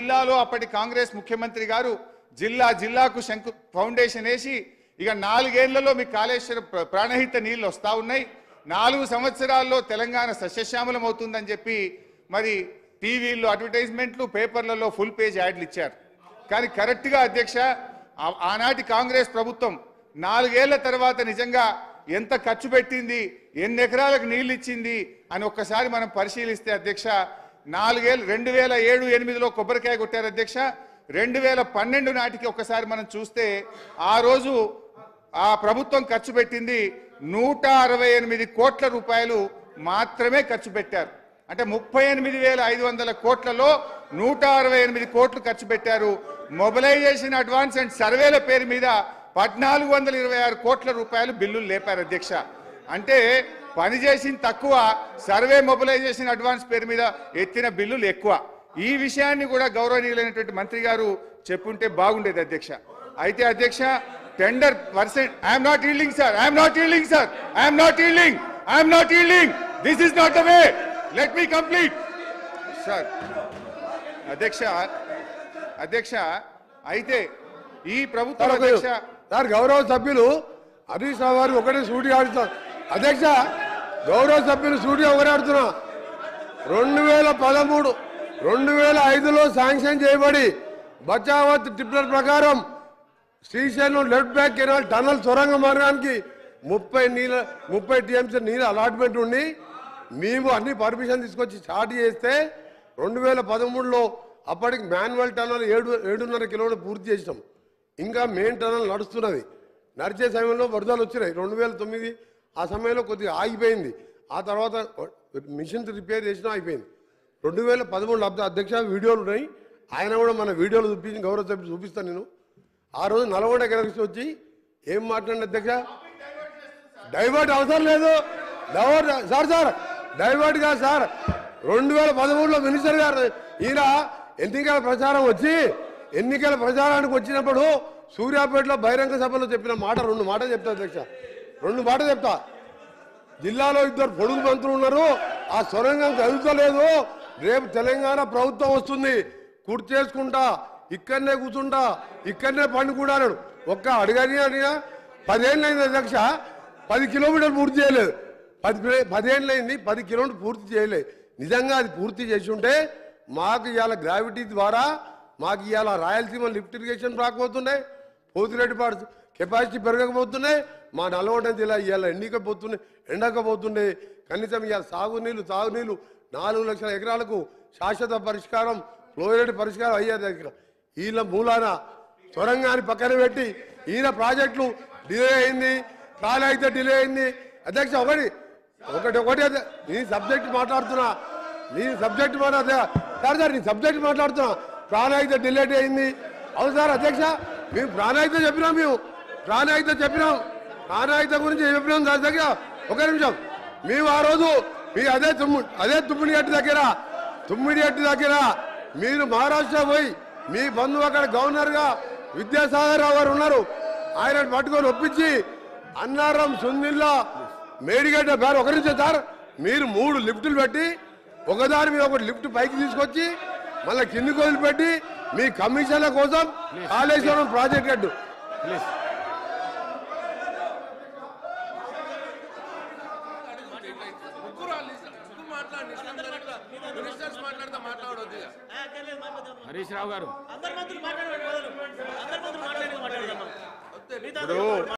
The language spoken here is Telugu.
జిల్లాలో అప్పటి కాంగ్రెస్ ముఖ్యమంత్రి గారు జిల్లాకు శంకు ఫౌండేషన్ వేసి ఇక 4 ఏళ్లలో మీ కాళేశ్వరం ప్రాణహిత నీళ్లు వస్తా ఉన్నాయి, 4 సంవత్సరాల్లో తెలంగాణ సస్యశ్యామలం అవుతుందని చెప్పి మరి టీవీల్లో అడ్వర్టైజ్మెంట్లు, పేపర్లలో ఫుల్ పేజ్ యాడ్లు ఇచ్చారు. కానీ కరెక్ట్గా అధ్యక్ష ఆనాటి కాంగ్రెస్ ప్రభుత్వం 4 ఏళ్ల తర్వాత నిజంగా ఎంత ఖర్చు పెట్టింది, ఎన్ని ఎకరాలకు నీళ్లు ఇచ్చింది అని ఒక్కసారి మనం పరిశీలిస్తే అధ్యక్ష 4 ఏళ్ళు 2007-8లో కొబ్బరికాయ కొట్టారు అధ్యక్ష. 2012 నాటికి ఒక్కసారి మనం చూస్తే ఆ రోజు ఆ ప్రభుత్వం ఖర్చు పెట్టింది 168 కోట్ల రూపాయలు మాత్రమే ఖర్చు పెట్టారు. అంటే 38,500 కోట్లలో 168 కోట్లు ఖర్చు పెట్టారు. మొబిలైజేషన్, అడ్వాన్స్ అండ్ సర్వేల పేరు మీద 1426 కోట్ల రూపాయలు బిల్లులు లేపారు అధ్యక్ష. అంటే పని చేసిన తక్కువ, సర్వే మొబిలైజేషన్ అడ్వాన్స్ పేరు మీద ఎత్తిన బిల్లులు ఎక్కువ. ఈ విషయాన్ని కూడా గౌరవనీయులైనటువంటి మంత్రి గారు చెప్పుంటే బాగుండేది అధ్యక్ష. అయితే అధ్యక్ష tender percent I'm not yielding sir, I'm not yielding sir, I'm not yielding, I'm not yielding, this is not the way, let me complete sir. అధ్యక్ష అయితే ఈ ప్రభుత్వం అధ్యక్ష సార్ గౌరవ సభ్యులు హరీష్ రావు గారు ఒకటే సూటి ఆడుతున్నారు అధ్యక్ష. గౌరవ సభ్యులు సూటి ఒకటే ఆడుతున్నా 2013, 2005లో శాంక్షన్ చేయబడి బచావత్ ట్రిపులర్ ప్రకారం Srisailam left bank canal tunnel సొరంగ మార్గానికి 30 టీఎంసీ నీళ్ళు అలాట్మెంట్ ఉండి మేము అన్ని పర్మిషన్ తీసుకొచ్చి స్టార్ట్ చేస్తే 2013లో అప్పటికి మాన్యువల్ టనల్ 7.5 కిలోమీటర్లు పూర్తి చేసినాం. ఇంకా మెయిన్ టనల్ నడుస్తున్నది. నడిచే సమయంలో వరదలు వచ్చినాయి 2009. ఆ సమయంలో కొద్దిగా ఆగిపోయింది. ఆ తర్వాత మిషన్స్ రిపేర్ చేసినా అయిపోయింది. 2013 అధ్యక్ష వీడియోలు ఉన్నాయి, ఆయన కూడా మన వీడియోలు చూపించి గౌరవ సభ్యులు చూపిస్తాను నేను. ఆ రోజు నల్గొండ గెలిచి వచ్చి ఏం మాట్లాడిన అధ్యక్ష, డైవర్ట్ అవసరం లేదు, సార్ డైవర్ట్ గా సార్ 2013లో మినిస్టర్ గారు ఈయన ఎన్నికల ప్రచారం వచ్చి ఎన్నికల ప్రచారానికి వచ్చినప్పుడు సూర్యాపేటలో బహిరంగ సభలో చెప్పిన మాట 2 మాటలు చెప్తా అధ్యక్ష, 2 మాటలు చెప్తా. జిల్లాలో 2 పొడుగు మంత్రులు ఉన్నారు, ఆ సొరంగం చదువుతలేదు, రేపు తెలంగాణ ప్రభుత్వం వస్తుంది, కుర్చీ చేసుకుంటా ఇక్కడనే కూర్చుంటా ఇక్కడనే పండుకుంటాడు. ఒక్క అడిగినా 10 ఏళ్ళు అయింది అధ్యక్ష, 10 కిలోమీటర్లు పూర్తి చేయలేదు. 10 ఏళ్ళు అయింది, 10 కిలోమీటర్లు పూర్తి చేయలేదు. నిజంగా అది పూర్తి చేసి ఉంటే మాకు ఇవాళ గ్రావిటీ ద్వారా మాకు ఇవాళ రాయలసీమ లిఫ్ట్ ఇరిగేషన్ రాకపోతుండే, పోతిరెడ్డిపాడు కెపాసిటీ పెరగకపోతున్నాయి, మా నల్గొండ జిల్లా ఇవాళ ఎండకపోతుండే. కనీసం ఇవాళ తాగునీళ్ళు 4 లక్షల ఎకరాలకు శాశ్వత పరిష్కారం, ఫ్లోరైడ్ పరిష్కారం అయ్యేది దగ్గర. వీళ్ళ మూలాన సొరంగాన్ని పక్కన పెట్టి ఈయన ప్రాజెక్టులు డిలే అయింది, కాలయితే డిలే అయింది. అధ్యక్ష ఒకటి నీ సబ్జెక్ట్ మాట్లాడుతున్నా, సార్ నీ సబ్జెక్ట్ మాట్లాడుతున్నా, ప్రాణాయితే డిలేట్ అయింది. అవును సార్ అధ్యక్ష, మేము ప్రాణాయితే చెప్పినాం, ప్రాణాయిత గురించి చెప్పినాం సార్. దగ్గర ఒక నిమిషం, మేము ఆ రోజు మీ అదే తుమ్మిడిగట్టు దగ్గర మీరు మహారాష్ట్ర పోయి మీ బంధువు అక్కడ గవర్నర్గా విద్యాసాగర్ రావు గారు ఉన్నారు, ఆయన పట్టుకొని ఒప్పించి అన్నారం, సుందిల్లా, మేడిగడ్డ పేరు ఒక నిమిషం సార్, మీరు 3 లిఫ్టులు పెట్టి ఒకదాని మీద ఒకటి లిఫ్ట్ పైకి తీసుకొచ్చి మళ్ళీ కిందికి వదిలిపెట్టి మీ కమిషన్ల కోసం కాళేశ్వరం ప్రాజెక్ట్ అడ్డు హరీష్ రావు గారు